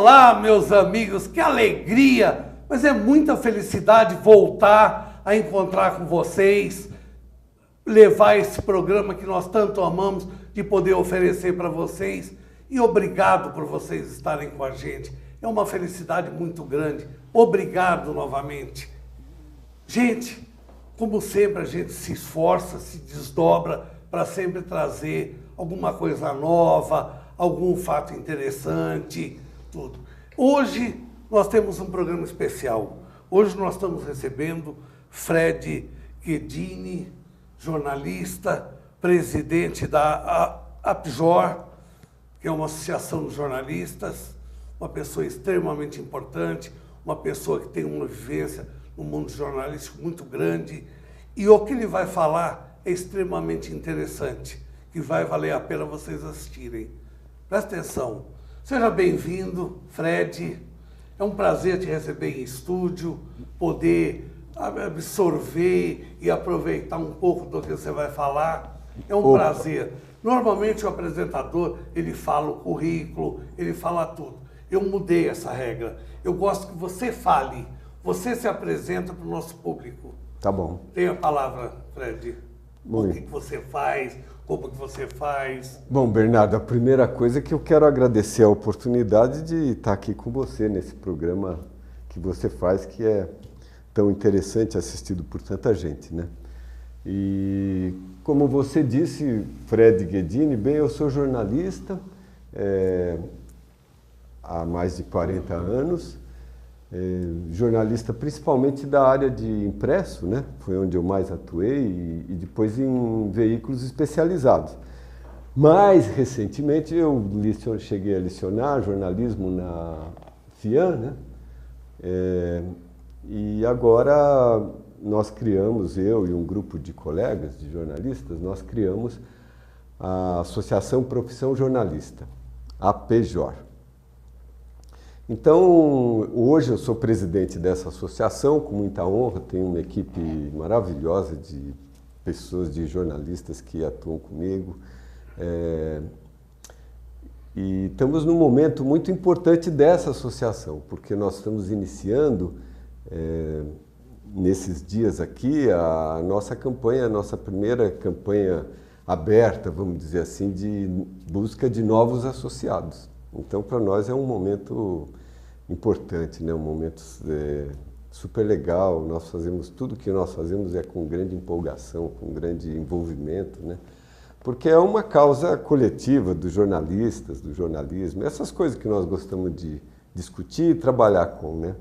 Olá, meus amigos, que alegria, mas é muita felicidade voltar a encontrar com vocês, levar esse programa que nós tanto amamos de poder oferecer para vocês. E obrigado por vocês estarem com a gente. É uma felicidade muito grande. Obrigado novamente. Gente, como sempre, a gente se esforça, se desdobra para sempre trazer alguma coisa nova, algum fato interessante, tudo. Hoje nós temos um programa especial. Hoje nós estamos recebendo Fred Ghedini, jornalista, presidente da APJOR, que é uma associação de jornalistas, uma pessoa extremamente importante, uma pessoa que tem uma vivência no mundo jornalístico muito grande. E o que ele vai falar é extremamente interessante, que vai valer a pena vocês assistirem. Presta atenção. Seja bem-vindo, Fred. É um prazer te receber em estúdio, poder absorver e aproveitar um pouco do que você vai falar. É um prazer. Normalmente o apresentador, ele fala o currículo, ele fala tudo. Eu mudei essa regra. Eu gosto que você fale, você se apresenta para o nosso público. Tá bom. Tem a palavra, Fred. Muito. O que você faz, como que você faz. Bom, Bernardo, a primeira coisa é que eu quero agradecer a oportunidade de estar aqui com você nesse programa que você faz, que é tão interessante, assistido por tanta gente, né? E como você disse, Fred Ghedini, bem, eu sou jornalista há mais de 40 anos, jornalista principalmente da área de impresso, né? Foi onde eu mais atuei e depois em veículos especializados. Mais recentemente eu cheguei a lecionar jornalismo na FIAN, né? E agora nós criamos, eu e um grupo de colegas, de jornalistas, nós criamos a Associação Profissão Jornalista, a APJOR. Então, hoje eu sou presidente dessa associação, com muita honra, tenho uma equipe maravilhosa de pessoas, de jornalistas que atuam comigo. E estamos num momento muito importante dessa associação, porque nós estamos iniciando nesses dias aqui a nossa campanha, a nossa primeira campanha aberta, vamos dizer assim, de busca de novos associados. Então, para nós é um momento importante, né? Um momento super legal. Nós fazemos tudo que nós fazemos com grande empolgação, com grande envolvimento, né? Porque é uma causa coletiva dos jornalistas, do jornalismo, essas coisas que nós gostamos de discutir e trabalhar com, né?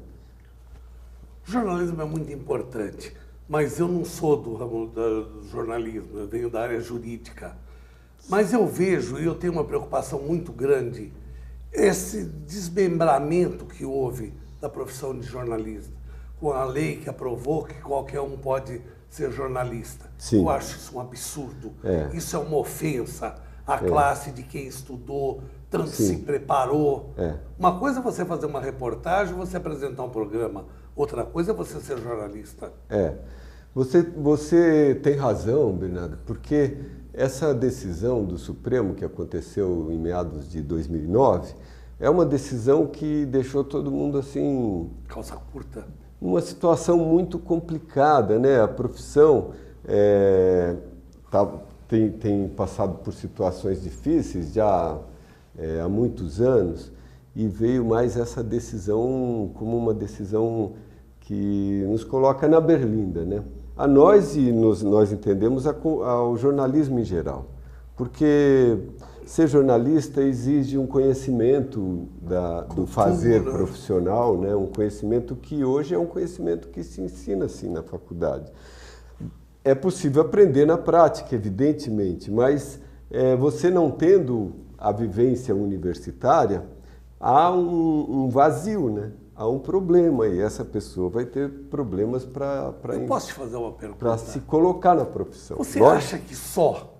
O jornalismo é muito importante, mas eu não sou do ramo do jornalismo, eu venho da área jurídica. Mas eu vejo, e eu tenho uma preocupação muito grande, esse desmembramento que houve da profissão de jornalista, com a lei que aprovou que qualquer um pode ser jornalista. Sim. Eu acho isso um absurdo. Isso é uma ofensa à classe de quem estudou, tanto Sim. se preparou. Uma coisa é você fazer uma reportagem, você apresentar um programa. Outra coisa é você ser jornalista. Você tem razão, Bernardo, porque essa decisão do Supremo que aconteceu em meados de 2009 é uma decisão que deixou todo mundo assim... Calça curta. Numa situação muito complicada, né? A profissão tem passado por situações difíceis já há muitos anos e veio mais essa decisão como uma decisão que nos coloca na berlinda, né? A nós e nós entendemos ao jornalismo em geral, porque ser jornalista exige um conhecimento do fazer profissional, né? Um conhecimento que hoje é um conhecimento que se ensina assim na faculdade. É possível aprender na prática, evidentemente, mas você não tendo a vivência universitária, há um vazio, né? Há um problema e essa pessoa vai ter problemas para posso te fazer uma pergunta? Para se colocar na profissão. Você acha que só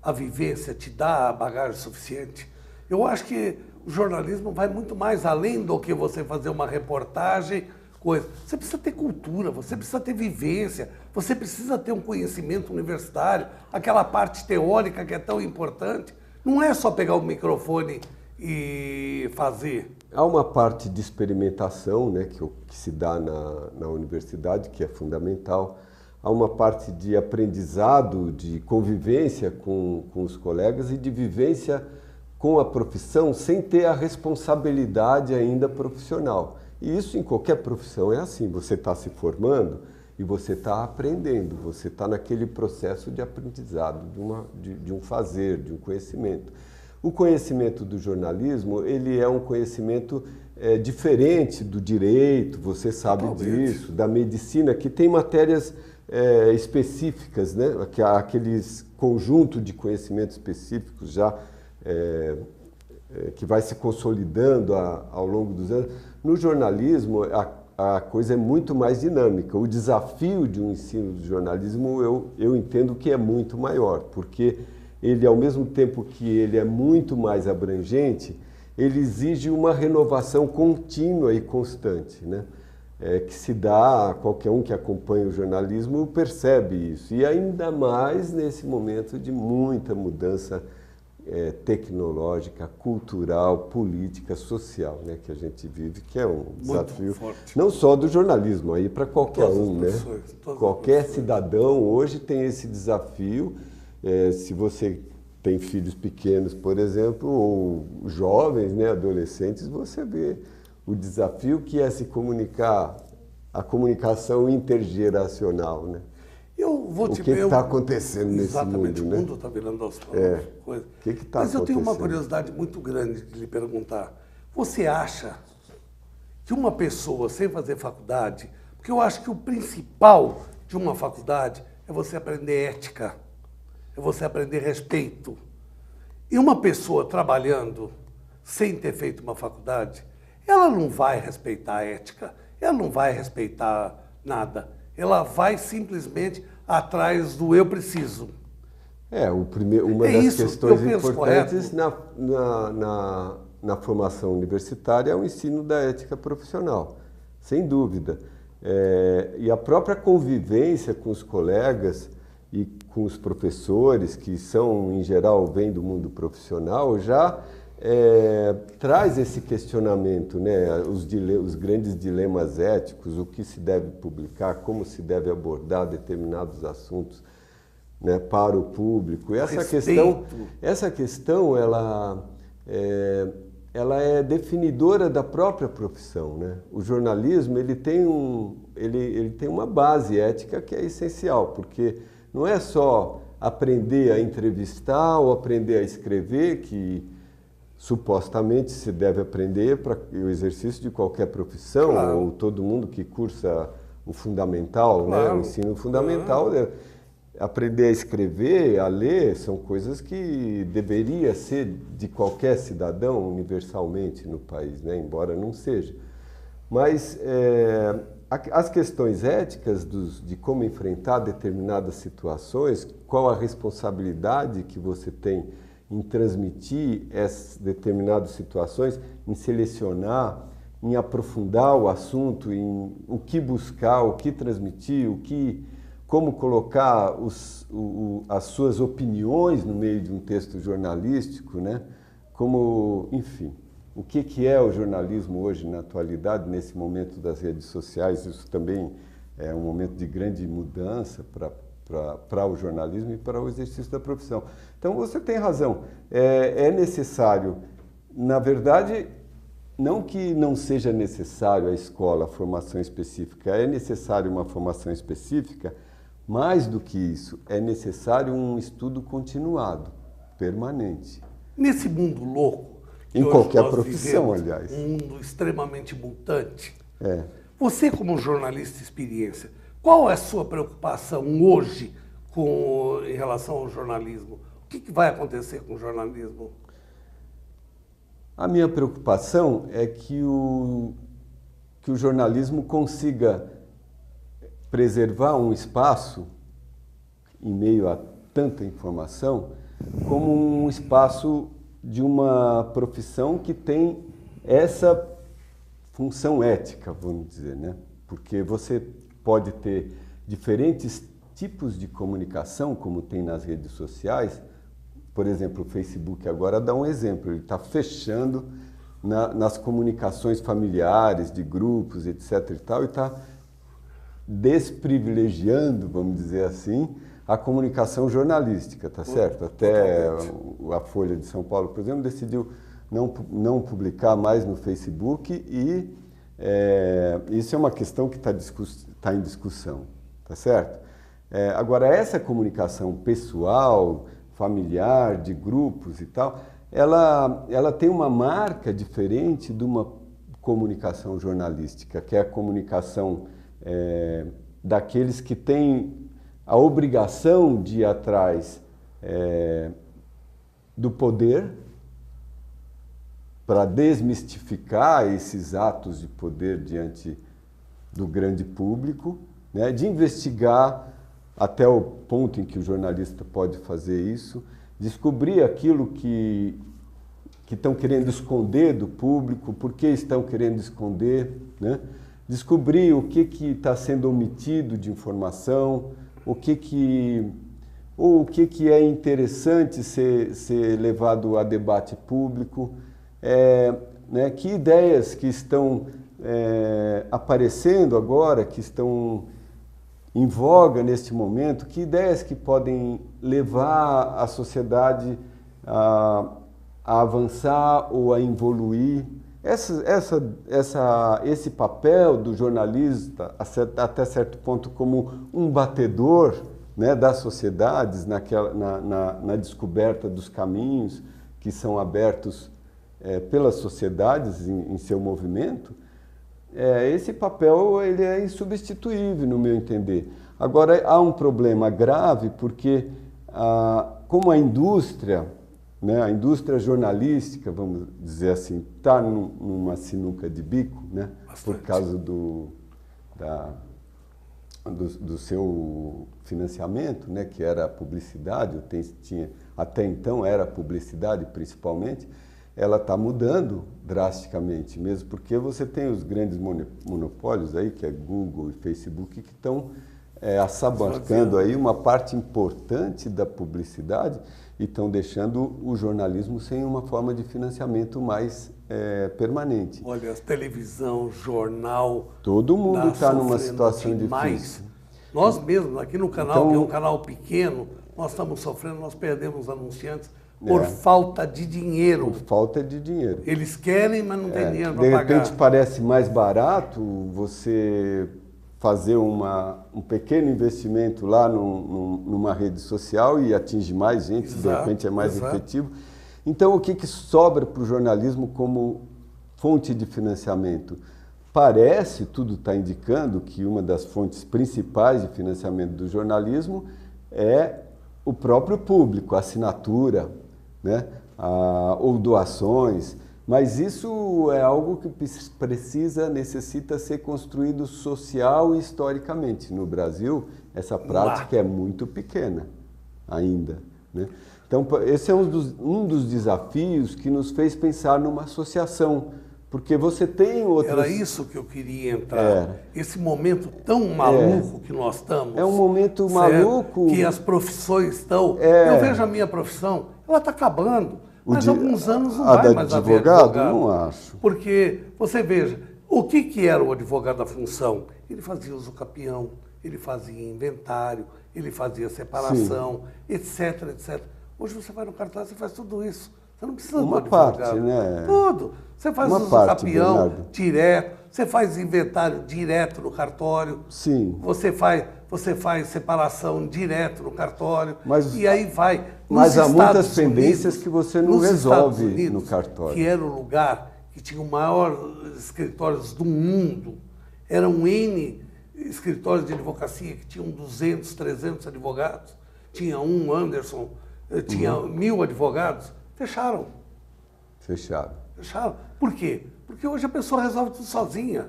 a vivência te dá a bagagem suficiente? Eu acho que o jornalismo vai muito mais além do que você fazer uma reportagem, coisa. Você precisa ter cultura, você precisa ter vivência, você precisa ter um conhecimento universitário, aquela parte teórica que é tão importante. Não é só pegar o microfone e fazer? Há uma parte de experimentação, né, que se dá na universidade, que é fundamental. Há uma parte de aprendizado, de convivência com os colegas e de vivência com a profissão sem ter a responsabilidade ainda profissional. E isso em qualquer profissão é assim, você está se formando e você está aprendendo, você está naquele processo de aprendizado, de um fazer, de um conhecimento. O conhecimento do jornalismo, ele é um conhecimento diferente do direito, você sabe disso, da medicina, que tem matérias específicas, né? Aqueles conjunto de conhecimentos específicos já que vai se consolidando ao longo dos anos. No jornalismo, a coisa é muito mais dinâmica. O desafio de um ensino de jornalismo, eu entendo que é muito maior, porque ele, ao mesmo tempo que ele é muito mais abrangente, ele exige uma renovação contínua e constante, né? Que se dá a qualquer um que acompanha o jornalismo percebe isso. E ainda mais nesse momento de muita mudança tecnológica, cultural, política, social, né, que a gente vive, que é um desafio não só do jornalismo, aí para qualquer um, né? Qualquer cidadão hoje tem esse desafio. Se você tem filhos pequenos, por exemplo, ou jovens, né, adolescentes, você vê o desafio que é se comunicar, a comunicação intergeracional, né? Eu vou te o que está acontecendo nesse mundo, exatamente, né? O mundo está virando aos coisas. O que está acontecendo? Mas eu tenho uma curiosidade muito grande de lhe perguntar. Você acha que uma pessoa sem fazer faculdade, porque eu acho que o principal de uma faculdade é você aprender ética, é você aprender respeito. E uma pessoa trabalhando sem ter feito uma faculdade, ela não vai respeitar a ética, ela não vai respeitar nada. Ela vai simplesmente atrás do eu preciso. Uma das questões importantes na formação universitária é o ensino da ética profissional, sem dúvida. E a própria convivência com os colegas e com os professores, que são, em geral, vêm do mundo profissional, já traz esse questionamento, né? Os grandes dilemas éticos, o que se deve publicar, como se deve abordar determinados assuntos, né, para o público. E essa questão ela é definidora da própria profissão, né? O jornalismo ele tem uma base ética que é essencial, porque não é só aprender a entrevistar ou aprender a escrever, que supostamente se deve aprender para o exercício de qualquer profissão, claro, ou todo mundo que cursa o fundamental, claro, né, o ensino fundamental, claro, aprender a escrever, a ler, são coisas que deveria ser de qualquer cidadão universalmente no país, né, embora não seja. Mas as questões éticas de como enfrentar determinadas situações, qual a responsabilidade que você tem em transmitir essas determinadas situações, em selecionar, em aprofundar o assunto, em o que buscar, o que transmitir, como colocar as suas opiniões no meio de um texto jornalístico, né? Enfim, o que é o jornalismo hoje na atualidade, nesse momento das redes sociais. Isso também é um momento de grande mudança para o jornalismo e para o exercício da profissão. Então você tem razão, é necessário, na verdade, não que não seja necessário a escola, a formação específica, é necessário uma formação específica, mais do que isso, é necessário um estudo continuado, permanente. Nesse mundo louco, em qualquer profissão, aliás. Um mundo extremamente mutante. Você, como jornalista de experiência, qual é a sua preocupação hoje em relação ao jornalismo? O que vai acontecer com o jornalismo? A minha preocupação é que o jornalismo consiga preservar um espaço, em meio a tanta informação, como um espaço de uma profissão que tem essa função ética, vamos dizer, né? Porque você pode ter diferentes tipos de comunicação, como tem nas redes sociais, por exemplo, o Facebook agora dá um exemplo, ele está fechando nas comunicações familiares, de grupos, etc. e tal, e está desprivilegiando, vamos dizer assim, a comunicação jornalística, tá certo? Até a Folha de São Paulo, por exemplo, decidiu não publicar mais no Facebook e isso é uma questão que está em discussão, tá certo? Agora, essa comunicação pessoal, familiar, de grupos e tal, ela tem uma marca diferente de uma comunicação jornalística, que é a comunicação daqueles que têm a obrigação de ir atrás do poder para desmistificar esses atos de poder diante do grande público, né, de investigar até o ponto em que o jornalista pode fazer isso, descobrir aquilo que estão querendo esconder do público, por que estão querendo esconder, né? Descobrir o que está sendo omitido de informação, o que é interessante ser levado a debate público, né? Que ideias que estão aparecendo agora, que estão em voga neste momento, que ideias que podem levar a sociedade a avançar ou a evoluir. Esse papel do jornalista, até certo ponto, como um batedor, né, das sociedades, na descoberta dos caminhos que são abertos pelas sociedades em seu movimento, esse papel ele é insubstituível, no meu entender. Agora, há um problema grave, porque como a indústria, né, a indústria jornalística, vamos dizer assim, está numa sinuca de bico, né, por causa do seu financiamento, né, que era a publicidade, até então era a publicidade principalmente, ela está mudando drasticamente, mesmo porque você tem os grandes monopólios aí, que é Google e Facebook, que estão assabancando aí uma parte importante da publicidade e estão deixando o jornalismo sem uma forma de financiamento mais permanente. Olha, televisão, jornal... Todo mundo está numa situação difícil. Nós mesmos, aqui no canal, que é um canal pequeno, nós estamos sofrendo, nós perdemos anunciantes por falta de dinheiro. Por falta de dinheiro. Eles querem, mas não tem dinheiro para pagar. De repente parece mais barato você fazer um pequeno investimento lá numa rede social e atingir mais gente, de repente é mais efetivo. Então, o que sobra para o jornalismo como fonte de financiamento? Parece, tudo está indicando, que uma das fontes principais de financiamento do jornalismo é o próprio público, a assinatura, né? Ou doações. Mas isso é algo que necessita ser construído social e historicamente. No Brasil, essa prática é muito pequena ainda, né? Então, esse é um dos desafios que nos fez pensar numa associação, porque você tem outras... Era isso que eu queria entrar. Esse momento tão maluco que nós estamos. É um momento maluco. Que as profissões estão... Eu vejo a minha profissão, ela está acabando. Mas alguns anos não vai mais haver advogado. Não acho. Porque, você veja, o que era o advogado da função? Ele fazia usucapião, ele fazia inventário, ele fazia separação, etc, etc. Hoje você vai no cartório, você faz tudo isso. Você não precisa do advogado. Parte, né? Tudo. Você faz usucapião direto, você faz inventário direto no cartório. Sim. Você faz separação direto no cartório. E aí vai. Mas há muitas pendências que você não resolve no cartório. Que era o lugar que tinha o maior escritórios do mundo. Eram N escritórios de advocacia que tinham 200, 300 advogados. Tinha Anderson, tinha 1000 advogados. Fecharam. Por quê? Porque hoje a pessoa resolve tudo sozinha.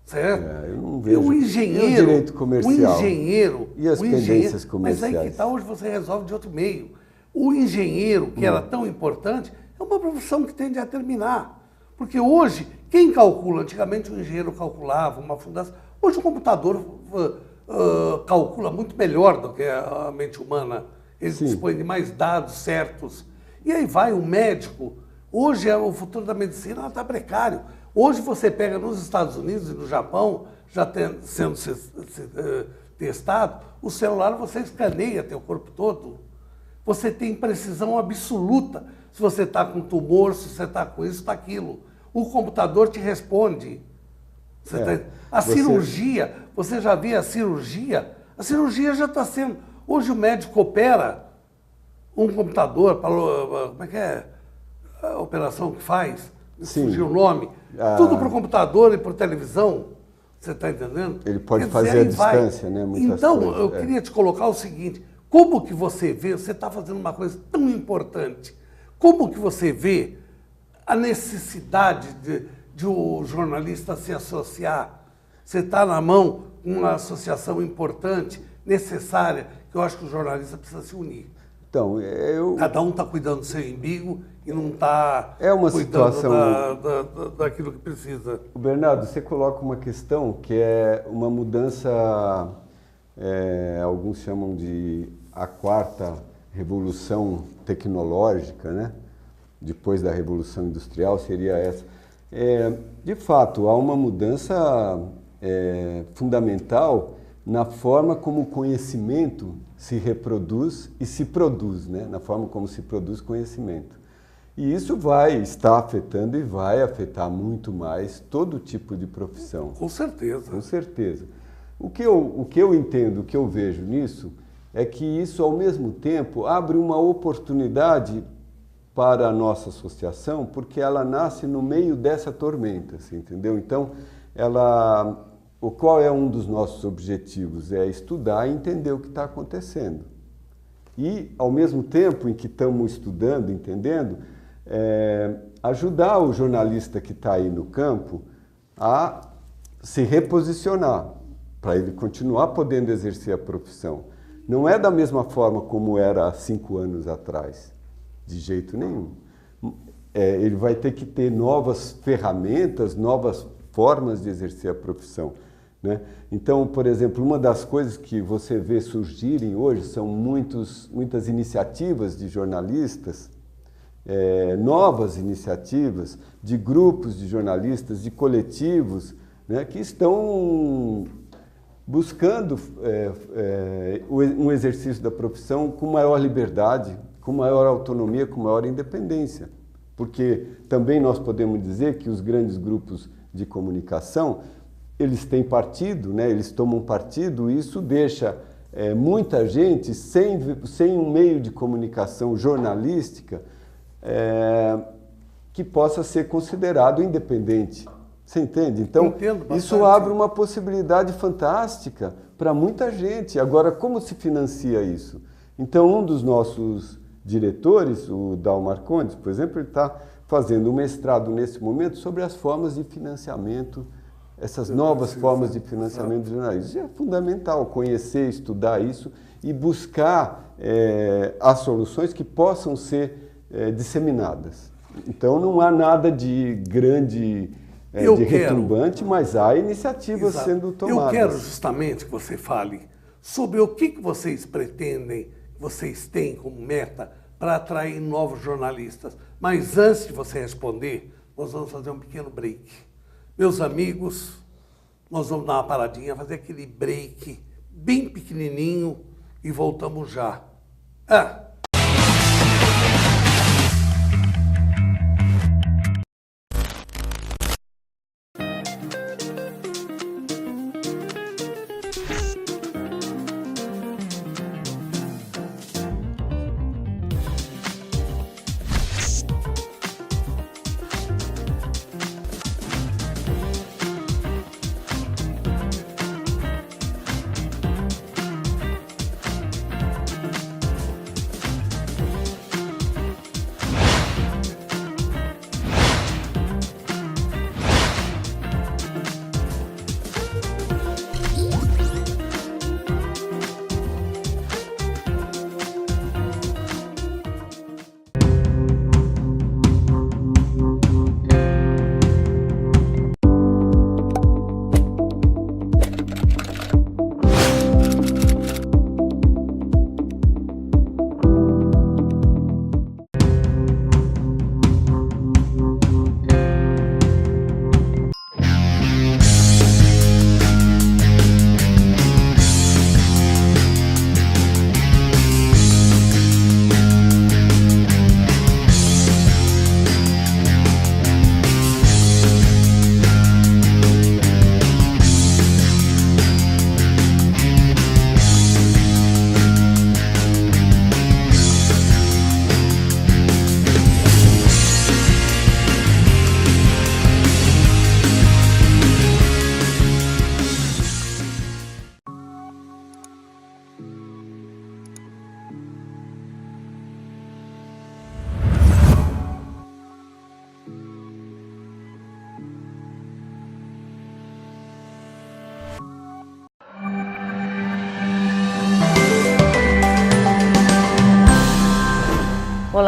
Certo? Eu não vejo. O engenheiro, e o direito comercial? O engenheiro. E as pendências comerciais? Mas aí que está, hoje você resolve de outro meio. O engenheiro, que era tão importante, é uma profissão que tende a terminar. Porque hoje, quem calcula? Antigamente o engenheiro calculava uma fundação. Hoje o computador calcula muito melhor do que a mente humana. eles Sim. dispõem de mais dados certos. E aí vai o médico. Hoje o futuro da medicina está precário. Hoje você pega nos Estados Unidos e no Japão, já sendo testado, o celular você escaneia teu corpo todo. Você tem precisão absoluta se você está com tumor, se você está com isso, está aquilo. O computador te responde. Cirurgia, você já viu a cirurgia? A cirurgia já está sendo... Hoje o médico opera um computador, como é que é a operação que faz? Surgiu o nome. Tudo por computador e por televisão. Você está entendendo? Ele pode fazer à distância, né? Muitas então, coisas. Eu queria te colocar o seguinte, como que você vê, você está fazendo uma coisa tão importante, como que você vê a necessidade de o jornalista se associar? Você está na mão de uma associação importante, necessária, que eu acho que o jornalista precisa se unir. Então, Cada um está cuidando do seu umbigo e não está cuidando daquilo que precisa. Bernardo, você coloca uma questão que é uma mudança, alguns chamam de a quarta revolução tecnológica, né? Depois da Revolução Industrial seria essa. De fato, há uma mudança fundamental na forma como o conhecimento se reproduz e se produz, né? Na forma como se produz conhecimento. E isso vai estar afetando e vai afetar muito mais todo tipo de profissão. Com certeza. Com certeza. O que eu entendo, o que eu vejo nisso, é que isso, ao mesmo tempo, abre uma oportunidade para a nossa associação, porque ela nasce no meio dessa tormenta, você entendeu? Então, qual é um dos nossos objetivos? É estudar e entender o que está acontecendo. E, ao mesmo tempo em que estamos estudando, entendendo, ajudar o jornalista que está aí no campo a se reposicionar, para ele continuar podendo exercer a profissão. Não é da mesma forma como era há 5 anos atrás, de jeito nenhum. Ele vai ter que ter novas ferramentas, novas formas de exercer a profissão, né? Então, por exemplo, uma das coisas que você vê surgirem hoje são muitas iniciativas de jornalistas, novas iniciativas de grupos de jornalistas, de coletivos, né, que estão buscando um exercício da profissão com maior liberdade, com maior autonomia, com maior independência. Porque também nós podemos dizer que os grandes grupos de comunicação, eles têm partido, né, eles tomam partido, e isso deixa muita gente sem um meio de comunicação jornalística que possa ser considerado independente. Você entende? Então, isso abre uma possibilidade fantástica para muita gente. Agora, como se financia isso? Então, um dos nossos diretores, o Dalmar Condes, por exemplo, ele está fazendo um mestrado nesse momento sobre as formas de financiamento, essas novas formas de financiamento de jornalismo. Isso é fundamental, conhecer, estudar isso e buscar as soluções que possam ser disseminadas. Então, não há nada de grande... de retumbante, mas há iniciativas sendo tomadas. Eu quero justamente que você fale sobre o que vocês pretendem, vocês têm como meta para atrair novos jornalistas. Mas antes de você responder, nós vamos fazer um pequeno break. Meus amigos, nós vamos dar uma paradinha, fazer aquele break bem pequenininho e voltamos já.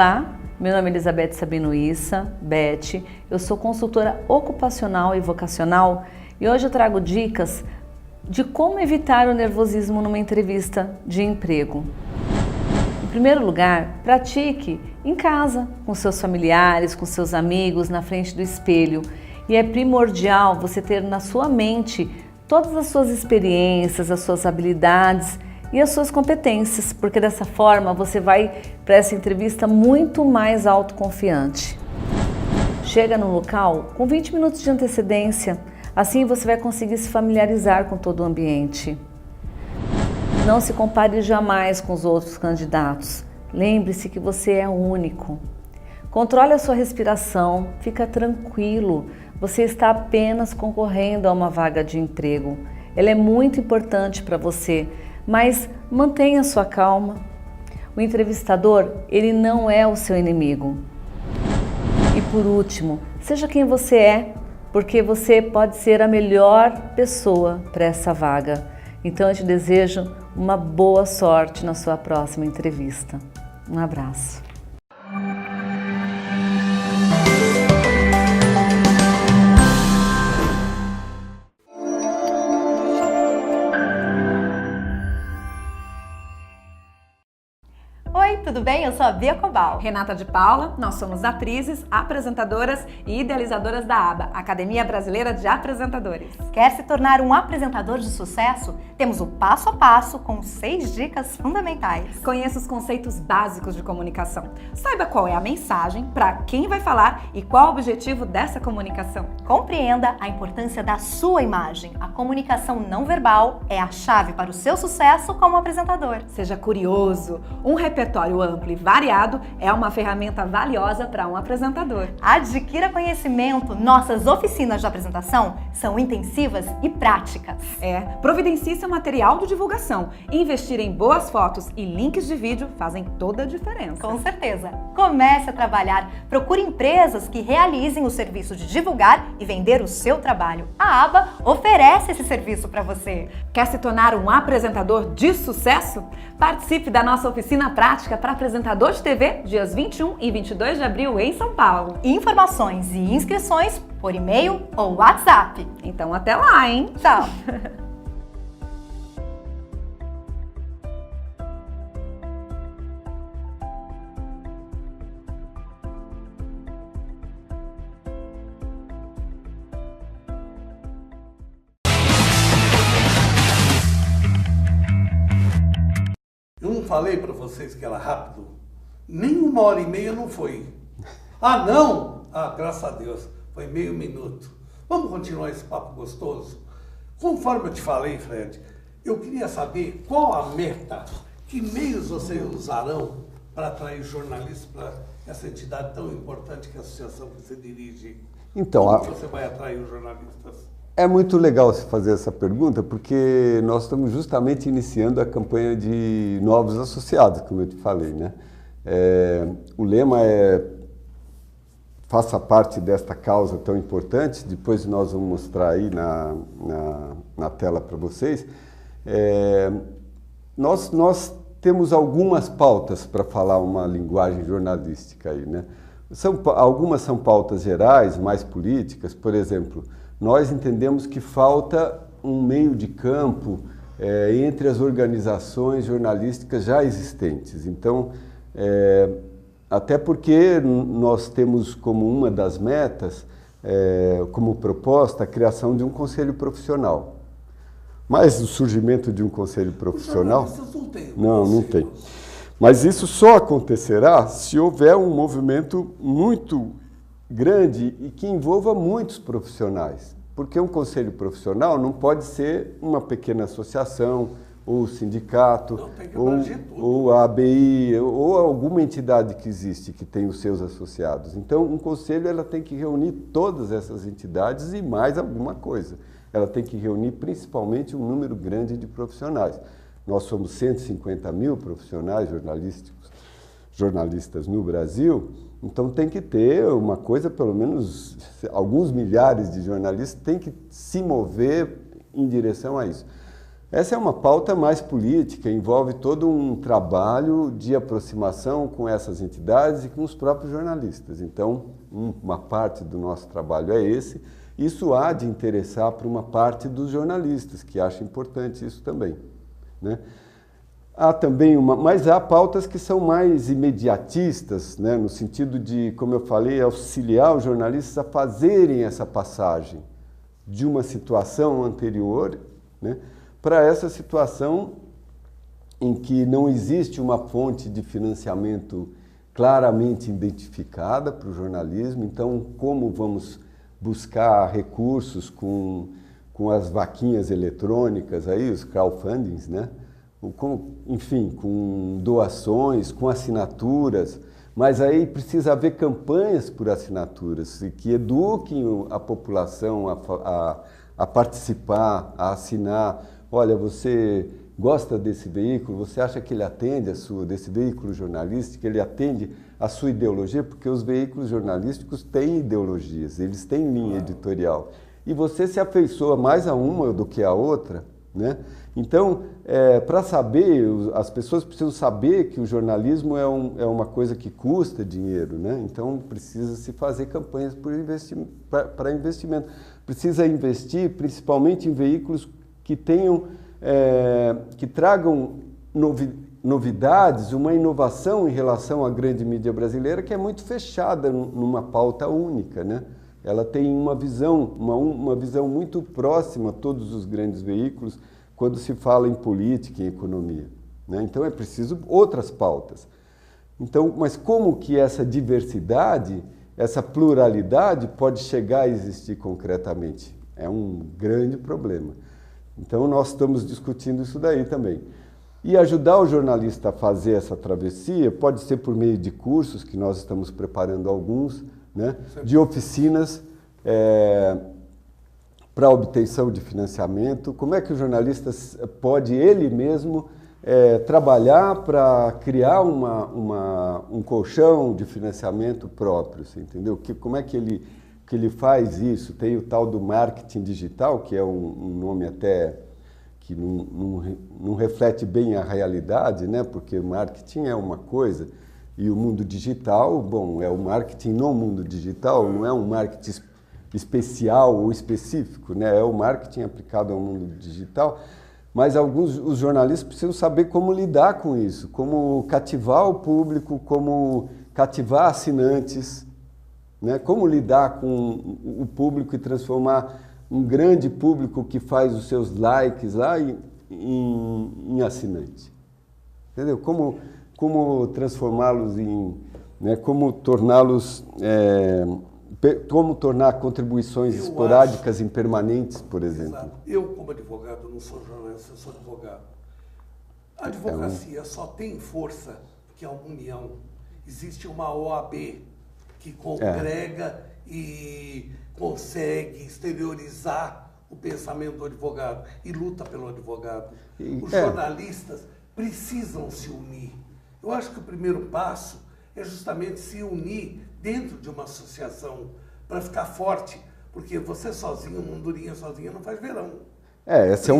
Olá, meu nome é Elizabeth Sabino Issa, Beth, eu sou consultora ocupacional e vocacional e hoje eu trago dicas de como evitar o nervosismo numa entrevista de emprego. Em primeiro lugar, pratique em casa, com seus familiares, com seus amigos, na frente do espelho. E é primordial você ter na sua mente todas as suas experiências, as suas habilidades e as suas competências, porque dessa forma você vai para essa entrevista muito mais autoconfiante. Chega no local com 20 minutos de antecedência, assim você vai conseguir se familiarizar com todo o ambiente. Não se compare jamais com os outros candidatos. Lembre-se que você é único. Controle a sua respiração, fica tranquilo. Você está apenas concorrendo a uma vaga de emprego. Ela é muito importante para você, mas mantenha sua calma. O entrevistador, ele não é o seu inimigo. E por último, seja quem você é, porque você pode ser a melhor pessoa para essa vaga. Então eu te desejo uma boa sorte na sua próxima entrevista. Um abraço. Oi, tudo bem? Eu sou a Bia Cobal. Renata de Paula, nós somos atrizes, apresentadoras e idealizadoras da ABA, Academia Brasileira de Apresentadores. Quer se tornar um apresentador de sucesso? Temos o passo a passo com 6 dicas fundamentais. Conheça os conceitos básicos de comunicação. Saiba qual é a mensagem, para quem vai falar e qual o objetivo dessa comunicação. Compreenda a importância da sua imagem. A comunicação não verbal é a chave para o seu sucesso como apresentador. Seja curioso. Um repertório amplo e variado é uma ferramenta valiosa para um apresentador. Adquira conhecimento. Nossas oficinas de apresentação são intensivas e práticas. Providencie seu material de divulgação. Investir em boas fotos e links de vídeo fazem toda a diferença. Com certeza. Comece a trabalhar. Procure empresas que realizem o serviço de divulgar e vender o seu trabalho. A ABA oferece esse serviço para você. Quer se tornar um apresentador de sucesso? Participe da nossa oficina prática para apresentador de TV, dias 21 e 22 de abril em São Paulo. Informações e inscrições por e-mail ou WhatsApp. Então até lá, hein? Tchau! Eu não falei para vocês que era rápido? Nem 1h30 não foi. Ah, não? Ah, graças a Deus, foi meio minuto. Vamos continuar esse papo gostoso? Conforme eu te falei, Fred, eu queria saber qual a meta, que meios vocês usarão para atrair jornalistas para essa entidade tão importante que é a associação que você dirige. Então, como você vai atrair os jornalistas? É muito legal você fazer essa pergunta, porque nós estamos justamente iniciando a campanha de novos associados, como eu te falei, né? O lema é faça parte desta causa tão importante, depois nós vamos mostrar aí na tela para vocês. Nós temos algumas pautas para falar uma linguagem jornalística aí, né? Algumas são pautas gerais, mais políticas, por exemplo, nós entendemos que falta um meio de campo entre as organizações jornalísticas já existentes. Então, até porque nós temos como uma das metas, como proposta, a criação de um conselho profissional. Mas o surgimento de um conselho profissional... Não tem. Mas isso só acontecerá se houver um movimento muito grande e que envolva muitos profissionais. Porque um conselho profissional não pode ser uma pequena associação, ou sindicato, ou a ABI, ou alguma entidade que existe, que tem os seus associados. Então, um conselho ela tem que reunir todas essas entidades e mais alguma coisa. Ela tem que reunir principalmente um número grande de profissionais. Nós somos 150 mil profissionais jornalistas no Brasil, então tem que ter uma coisa, pelo menos alguns milhares de jornalistas têm que se mover em direção a isso. Essa é uma pauta mais política, envolve todo um trabalho de aproximação com essas entidades e com os próprios jornalistas. Então, uma parte do nosso trabalho é esse. Isso há de interessar para uma parte dos jornalistas, que acha importante isso também, né? Há também mas há pautas que são mais imediatistas, né? No sentido de, como eu falei, auxiliar os jornalistas a fazerem essa passagem de uma situação anterior, né, para essa situação em que não existe uma fonte de financiamento claramente identificada para o jornalismo. Então, como vamos buscar recursos com as vaquinhas eletrônicas, aí, os crowdfundings, né? Enfim, com doações, com assinaturas, mas aí precisa haver campanhas por assinaturas que eduquem a população a participar, a assinar. Olha, você gosta desse veículo, você acha que ele atende desse veículo jornalístico, ele atende a sua ideologia? Porque os veículos jornalísticos têm ideologias, eles têm linha editorial. E você se afeiçoa mais a uma do que a outra, né? Então, para saber, as pessoas precisam saber que o jornalismo é uma coisa que custa dinheiro, né? Então, precisa se fazer campanhas para investimento. Precisa investir principalmente em veículos que tenham, que tragam novidades, uma inovação em relação à grande mídia brasileira, que é muito fechada numa pauta única, né? Ela tem uma visão muito próxima a todos os grandes veículos quando se fala em política e economia, né? Então é preciso outras pautas. Então, mas como que essa diversidade, essa pluralidade pode chegar a existir concretamente? É um grande problema. Então nós estamos discutindo isso daí também. E ajudar o jornalista a fazer essa travessia pode ser por meio de cursos, que nós estamos preparando alguns, né? De oficinas para obtenção de financiamento. Como é que o jornalista pode ele mesmo trabalhar para criar um colchão de financiamento próprio, você entendeu? Como é que ele faz isso? Tem o tal do marketing digital, que é um nome até que não reflete bem a realidade, né? Porque o marketing é uma coisa e o mundo digital, bom, é o marketing no mundo digital, não é um marketing especial ou específico, né? É o marketing aplicado ao mundo digital, mas os jornalistas precisam saber como lidar com isso, como cativar o público, como cativar assinantes, né? Como lidar com o público e transformar um grande público que faz os seus likes lá em assinante. Entendeu? Como transformá-los né? Como torná-los, como tornar contribuições esporádicas em permanentes, por exemplo. Exato. Eu, como advogado, não sou jornalista, eu sou advogado. A advocacia só tem força porque é uma união. Existe uma OAB que congrega e consegue exteriorizar o pensamento do advogado e luta pelo advogado. Os jornalistas precisam se unir. Eu acho que o primeiro passo é justamente se unir dentro de uma associação para ficar forte, porque você sozinho, mundurinha sozinha, não faz verão. Esse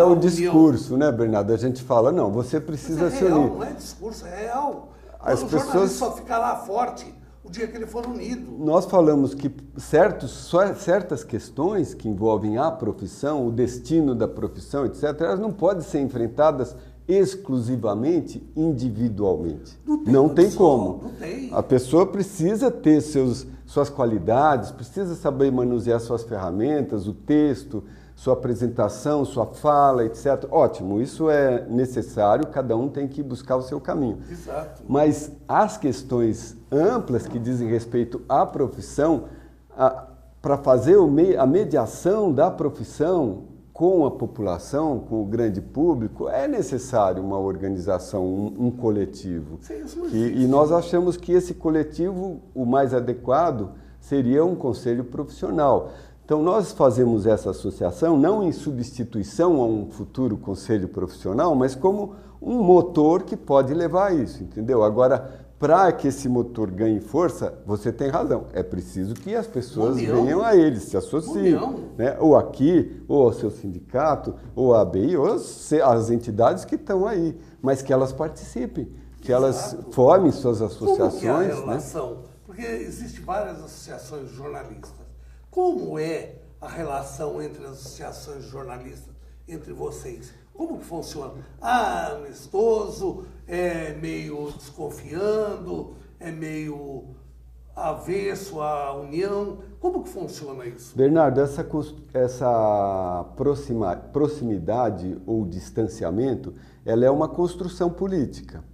é o discurso, né, Bernardo? A gente fala, não, você precisa se unir. Não é discurso, é real. O jornalista só ficará forte o dia que ele for unido. Nós falamos que certas questões que envolvem a profissão, o destino da profissão, etc., elas não podem ser enfrentadas exclusivamente individualmente. Não tem como. Não tem. A pessoa precisa ter suas qualidades, precisa saber manusear suas ferramentas, o texto, sua apresentação, sua fala, etc. Ótimo, isso é necessário, cada um tem que buscar o seu caminho. Exato. Mas as questões amplas que dizem respeito à profissão, para fazer a mediação da profissão com a população, com o grande público, é necessário uma organização, um coletivo. Sim, E nós achamos que esse coletivo, o mais adequado, seria um conselho profissional. Então, nós fazemos essa associação não em substituição a um futuro conselho profissional, mas como um motor que pode levar a isso, entendeu? Agora, para que esse motor ganhe força, você tem razão. É preciso que as pessoas União. venham a ele, se associem. União. Né? Ou aqui, ou ao seu sindicato, ou a ABI, ou as entidades que estão aí. Mas que elas participem, que elas formem suas associações. Como que é a né? relação? Porque existem várias associações de jornalistas. Como é a relação entre as associações de jornalistas, entre vocês? Como que funciona? Ah, amistoso, é meio desconfiando, é meio avesso à união. Como que funciona isso? Bernardo, essa proximidade ou distanciamento, ela é uma construção política.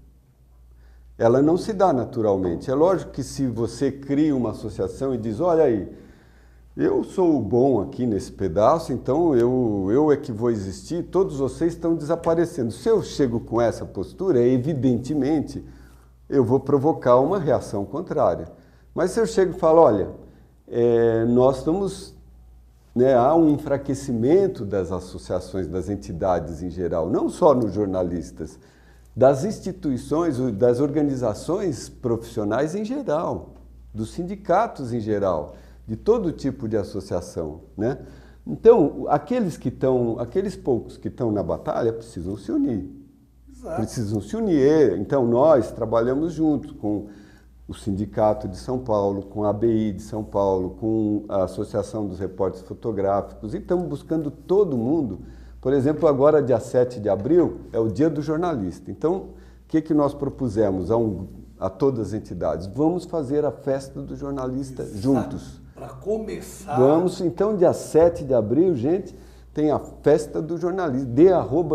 Ela não se dá naturalmente. É lógico que se você cria uma associação e diz, olha aí, eu sou o bom aqui nesse pedaço, então eu é que vou existir, todos vocês estão desaparecendo. Se eu chego com essa postura, evidentemente, eu vou provocar uma reação contrária. Mas se eu chego e falo, olha, nós estamos, né, há um enfraquecimento das associações, das entidades em geral, não só nos jornalistas, das instituições, das organizações profissionais em geral, dos sindicatos em geral, de todo tipo de associação, né? Então, aqueles poucos que estão na batalha precisam se unir. Exato. Precisam se unir. Então, nós trabalhamos juntos com o Sindicato de São Paulo, com a ABI de São Paulo, com a Associação dos Repórteres Fotográficos, e estamos buscando todo mundo. Por exemplo, agora, dia 7 de abril, é o Dia do Jornalista. Então, o que nós propusemos a todas as entidades? Vamos fazer a festa do jornalista juntos. Para começar... Vamos, então, dia 7 de abril, gente, tem a festa do jornalista,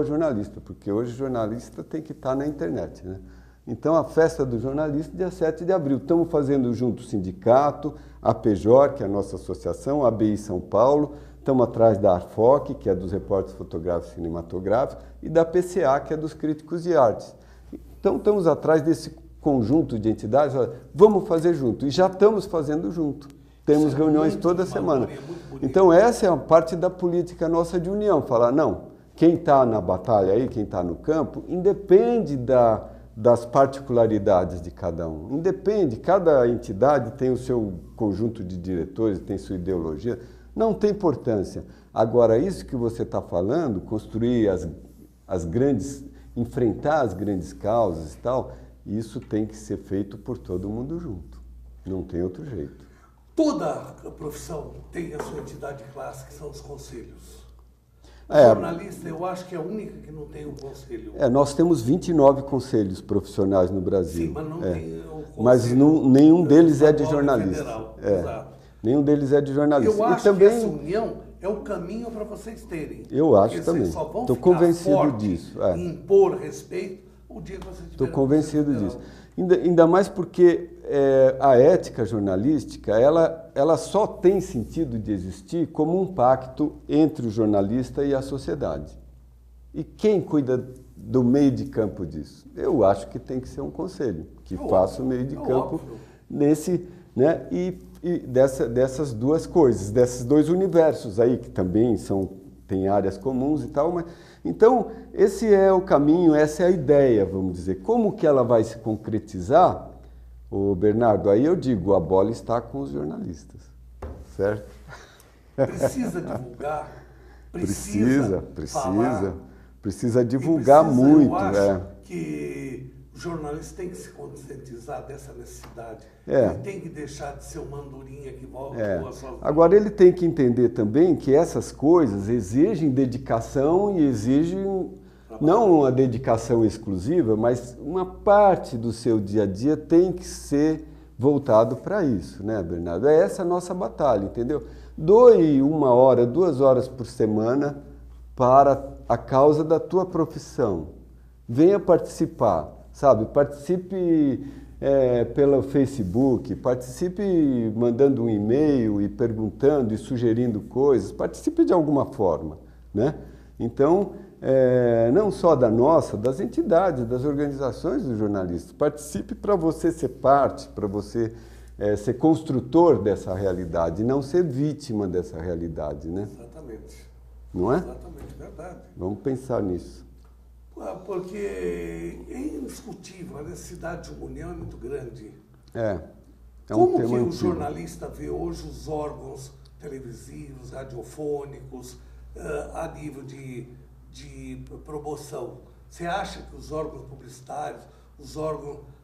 @jornalista, porque hoje jornalista tem que estar na internet, né? Então, a festa do jornalista, dia 7 de abril. Estamos fazendo junto o sindicato, a PEJOR, que é a nossa associação, a ABI São Paulo, estamos atrás da ARFOC, que é dos repórteres fotográficos e cinematográficos, e da PCA, que é dos críticos de artes. Então, estamos atrás desse conjunto de entidades, vamos fazer junto, e já estamos fazendo junto. Temos reuniões toda semana. Então, essa é a parte da política nossa de união. Falar, não, quem está na batalha aí, quem está no campo, independe das particularidades de cada um. Independe, cada entidade tem o seu conjunto de diretores, tem sua ideologia. Não tem importância. Agora, isso que você está falando, construir as grandes, enfrentar as grandes causas e tal, isso tem que ser feito por todo mundo junto. Não tem outro jeito. Toda a profissão tem a sua entidade clássica, que são os conselhos. O jornalista, eu acho que é a única que não tem um conselho. Nós temos 29 conselhos profissionais no Brasil. Sim, mas não tem o conselho. Mas nenhum deles é de jornalista. Federal. Exato. Nenhum deles é de jornalista. Eu acho também, que essa união é o caminho para vocês terem. Eu acho Porque também. Vocês só vão Estou ficar convencido forte disso. e impor respeito o dia que vocês tiverem. Estou convencido disso. Ainda mais porque a ética jornalística, ela só tem sentido de existir como um pacto entre o jornalista e a sociedade. E quem cuida do meio de campo disso? Eu acho que tem que ser um conselho, que faça o meio de campo nesse, né? E dessas duas coisas, desses dois universos aí, que também tem áreas comuns e tal, mas... Então, esse é o caminho, essa é a ideia, vamos dizer. Como que ela vai se concretizar, Bernardo? Aí eu digo, a bola está com os jornalistas, certo? Precisa divulgar, precisa divulgar muito. Eu acho que o jornalista tem que se conscientizar dessa necessidade. Ele tem que deixar de ser uma andorinha que volta com a sua... Agora, ele tem que entender também que essas coisas exigem dedicação e exigem, não uma dedicação exclusiva, mas uma parte do seu dia a dia tem que ser voltado para isso, né, Bernardo? É essa a nossa batalha, entendeu? Doe 1 hora, 2 horas por semana para a causa da tua profissão. Venha participar. Sabe, participe pelo Facebook, participe mandando um e-mail e perguntando e sugerindo coisas, participe de alguma forma, né? Então, não só das entidades, das organizações dos jornalistas, participe para você ser parte, para você ser construtor dessa realidade, não ser vítima dessa realidade, né? Exatamente. Não é? Exatamente, verdade. Vamos pensar nisso. Porque é indiscutível, a necessidade de uma união é muito grande. Como que o antigo. jornalista vê hoje os órgãos televisivos, radiofônicos, a nível de promoção? Você acha que os órgãos publicitários,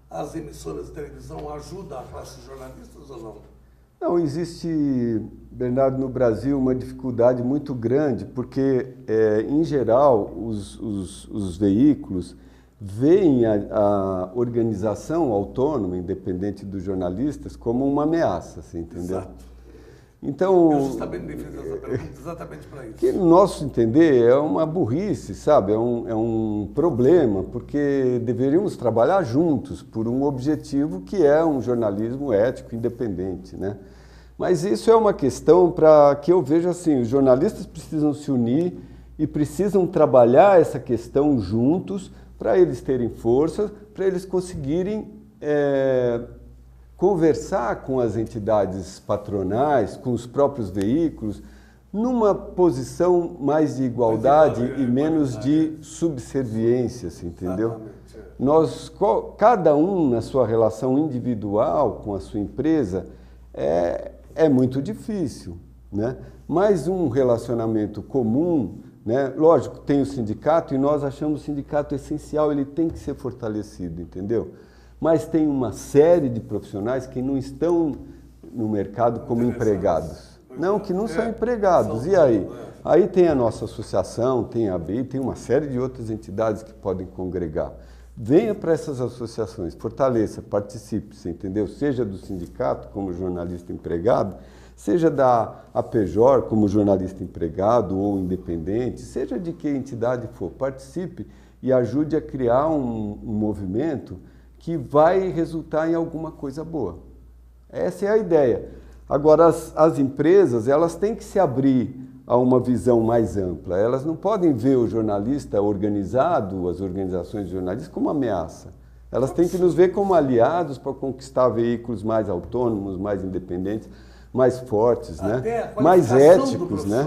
as emissoras de televisão ajudam a classe de jornalistas ou não? Não, existe, Bernardo, no Brasil uma dificuldade muito grande, porque, em geral, os veículos veem a organização autônoma, independente dos jornalistas, como uma ameaça, assim, entendeu? Exato. Então, Eu justamente me fiz essa pergunta exatamente para isso. Que, no nosso entender, é uma burrice, sabe? É um problema, porque deveríamos trabalhar juntos por um objetivo que é um jornalismo ético independente, né? Mas isso é uma questão para que eu vejo assim, os jornalistas precisam se unir e precisam trabalhar essa questão juntos para eles terem força, para eles conseguirem conversar com as entidades patronais, com os próprios veículos, numa posição mais de igualdade e menos de subserviência, assim, entendeu? Cada um na sua relação individual com a sua empresa é muito difícil, né? Mas um relacionamento comum, né? Lógico, tem o sindicato e nós achamos o sindicato essencial, ele tem que ser fortalecido, entendeu? Mas tem uma série de profissionais que não estão no mercado como empregados. Não, que não são empregados. E aí? Aí tem a nossa associação, tem a ABI, tem uma série de outras entidades que podem congregar. Venha para essas associações, fortaleça, participe, você entendeu? Seja do sindicato como jornalista empregado, seja da APJOR como jornalista empregado ou independente, seja de que entidade for, participe e ajude a criar um movimento que vai resultar em alguma coisa boa. Essa é a ideia. Agora, as empresas, elas têm que se abrir a uma visão mais ampla. Elas não podem ver o jornalista organizado, as organizações de jornalistas, como ameaça. Elas têm que nos ver como aliados para conquistar veículos mais autônomos, mais independentes, mais fortes, né? Mais éticos, né?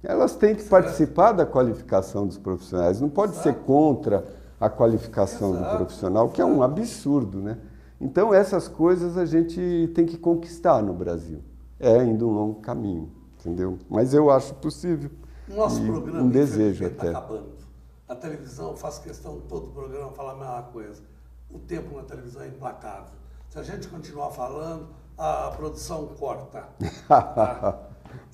Elas têm que participar da qualificação dos profissionais. Não pode ser contra a qualificação do profissional, que é um absurdo, né? Então, essas coisas a gente tem que conquistar no Brasil. É ainda um longo caminho, entendeu? Mas eu acho possível. Nosso programa, um desejo até. Está acabando. A televisão, eu faço questão de todo o programa falar a mesma coisa. O tempo na televisão é implacável. Se a gente continuar falando, a produção corta. Tá?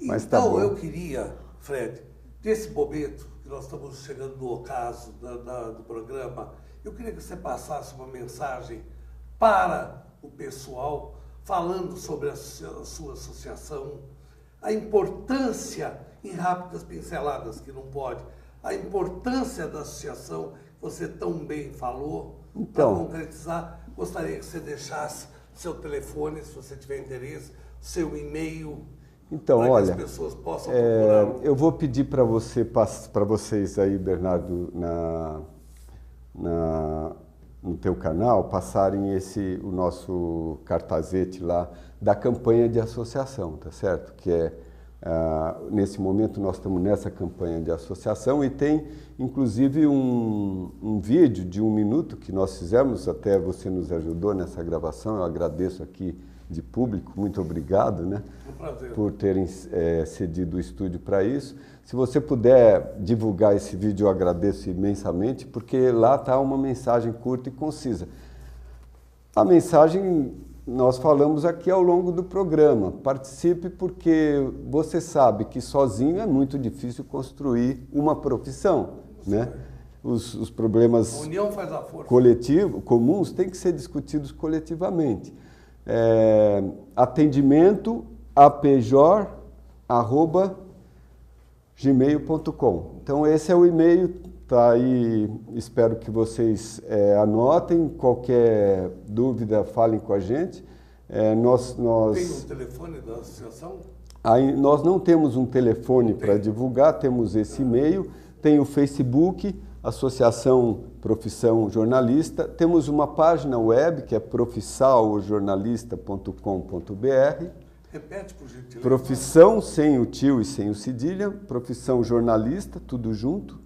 Mas então, tá bom. eu queria, Fred, desse bobeto, que nós estamos chegando no ocaso do programa, eu queria que você passasse uma mensagem para o pessoal, falando sobre a sua associação, a importância, em rápidas pinceladas, que não pode, a importância da associação, que você tão bem falou, para concretizar, gostaria que você deixasse seu telefone, se você tiver interesse, seu e-mail, então, para olha, que as pessoas possam procurar. Eu vou pedir para vocês aí, Bernardo, no teu canal, passarem o nosso cartazete lá da campanha de associação, tá certo? Que nesse momento nós estamos nessa campanha de associação e tem inclusive um vídeo de 1 minuto que nós fizemos, até você nos ajudou nessa gravação, eu agradeço aqui de público, muito obrigado, né? É um prazer. Por terem cedido o estúdio para isso. Se você puder divulgar esse vídeo, eu agradeço imensamente, porque lá está uma mensagem curta e concisa. A mensagem nós falamos aqui ao longo do programa. Participe porque você sabe que sozinho é muito difícil construir uma profissão, né? Os problemas A união faz a força. comuns têm que ser discutidos coletivamente. Atendimento apjor@gmail.com. Então esse é o e-mail, tá aí, espero que vocês anotem, qualquer dúvida falem com a gente. Tem um telefone da associação? Aí, nós não temos um telefone para divulgar, temos esse e-mail, tem o Facebook, Associação Profissão Jornalista, temos uma página web que é profissaojornalista.com.br. Repete, por gentileza. Profissão, sem o tio e sem o cedilha, Profissão Jornalista, tudo junto,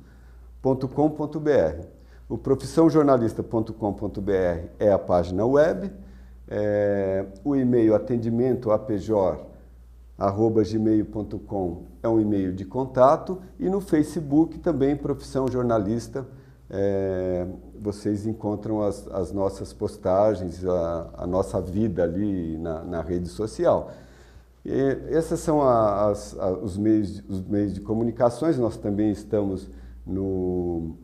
O profissãojornalista.com.br é a página web, o e-mail atendimento@gmail.com é um e-mail de contato, e no Facebook também, Profissão Jornalista, vocês encontram as nossas postagens, a nossa vida ali na rede social. Esses são os meios de comunicações. Nós também estamos no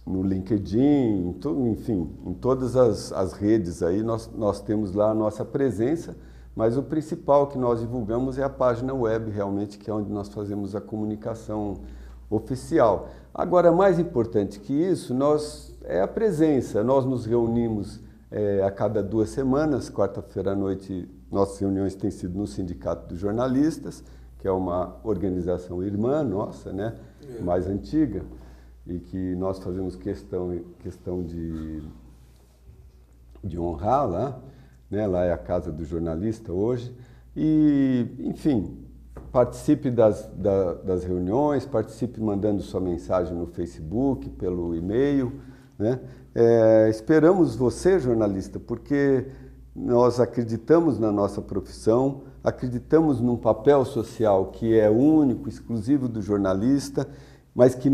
LinkedIn, enfim, em todas as redes aí nós temos lá a nossa presença, mas o principal que nós divulgamos é a página web, realmente, que é onde nós fazemos a comunicação oficial. Agora, mais importante que isso, é a presença. Nós nos reunimos a cada 2 semanas, quarta-feira à noite. Nossas reuniões têm sido no Sindicato dos Jornalistas, que é uma organização irmã nossa, né, mais antiga, e que nós fazemos questão de honrar lá, né? Lá é a casa do jornalista hoje. E, enfim, participe das reuniões, participe mandando sua mensagem no Facebook, pelo e-mail, né? Esperamos você, jornalista, porque nós acreditamos na nossa profissão, acreditamos num papel social que é único, exclusivo do jornalista, mas que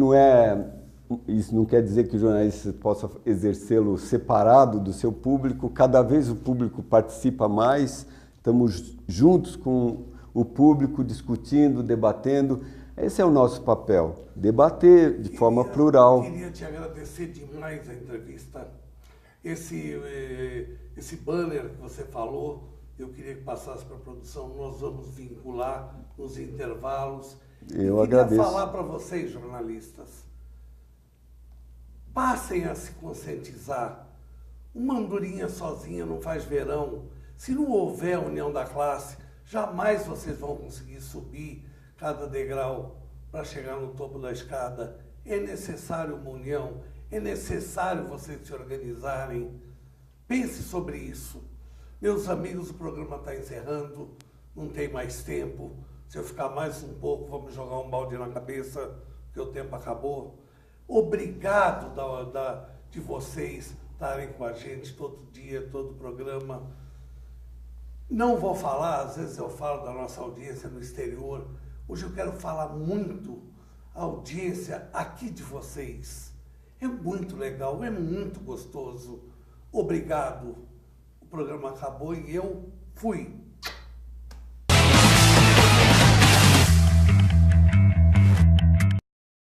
isso não quer dizer que o jornalista possa exercê-lo separado do seu público. Cada vez o público participa mais, estamos juntos com o público, discutindo, debatendo. Esse é o nosso papel, debater de forma plural. Eu queria te agradecer demais a entrevista. Esse banner que você falou, eu queria que passasse para a produção. Nós vamos vincular nos intervalos. Eu queria agradeço. falar para vocês, jornalistas, passem a se conscientizar. Uma andorinha sozinha não faz verão. Se não houver união da classe, jamais vocês vão conseguir subir cada degrau para chegar no topo da escada. É necessário uma união, é necessário vocês se organizarem. Pense sobre isso. Meus amigos, o programa está encerrando, não tem mais tempo. Se eu ficar mais um pouco, vamos jogar um balde na cabeça, porque o tempo acabou. Obrigado de vocês estarem com a gente todo dia, todo programa. Não vou falar, às vezes eu falo da nossa audiência no exterior. Hoje eu quero falar muito a audiência aqui de vocês. É muito legal, é muito gostoso. Obrigado. O programa acabou e eu fui.